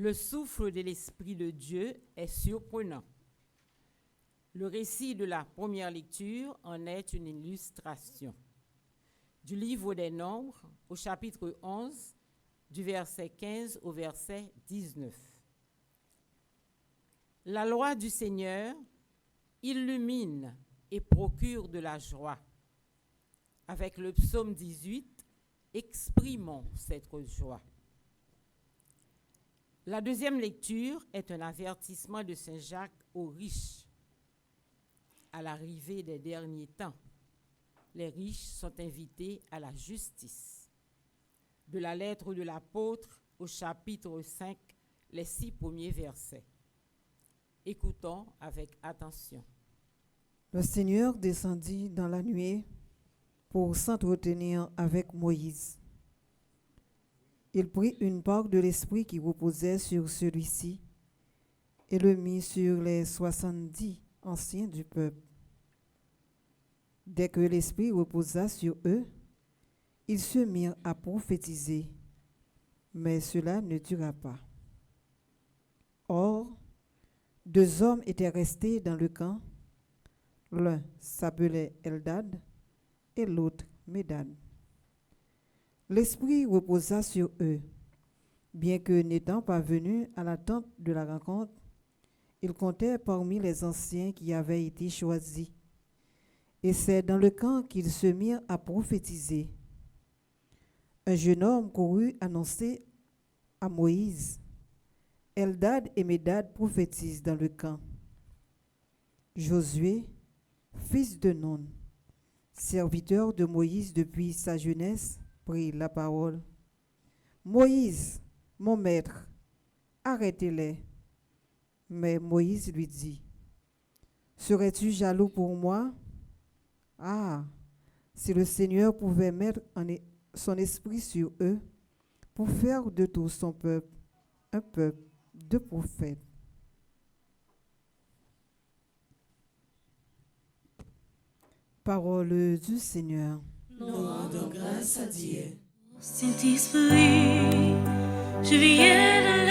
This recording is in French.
Le souffle de l'Esprit de Dieu est surprenant. Le récit de la première lecture en est une illustration. Du livre des Nombres, au chapitre 11, du verset 15 au verset 19. La loi du Seigneur illumine et procure de la joie. Avec le psaume 18, exprimons cette joie. La deuxième lecture est un avertissement de Saint Jacques aux riches. À l'arrivée des derniers temps, les riches sont invités à la justice. De la lettre de l'apôtre au chapitre 5, les 6 premiers versets. Écoutons avec attention. Le Seigneur descendit dans la nuée pour s'entretenir avec Moïse. Il prit une part de l'esprit qui reposait sur celui-ci et le mit sur les 70 anciens du peuple. Dès que l'esprit reposa sur eux, ils se mirent à prophétiser, mais cela ne dura pas. Or, 2 hommes étaient restés dans le camp. L'un s'appelait Eldad et l'autre Médad. L'esprit reposa sur eux. Bien que n'étant pas venus à la tente de la rencontre, ils comptaient parmi les anciens qui avaient été choisis. Et c'est dans le camp qu'ils se mirent à prophétiser. Un jeune homme courut annoncer à Moïse: Eldad et Médad prophétisent dans le camp. Josué, fils de Nun, serviteur de Moïse depuis sa jeunesse, prit la parole. Moïse, mon maître, arrêtez-les. Mais Moïse lui dit: Serais-tu jaloux pour moi? Ah, si le Seigneur pouvait mettre son esprit sur eux pour faire de tout son peuple un peuple de prophètes. Parole du Seigneur. Nous rendons grâce à Dieu. Saint-Esprit, je viens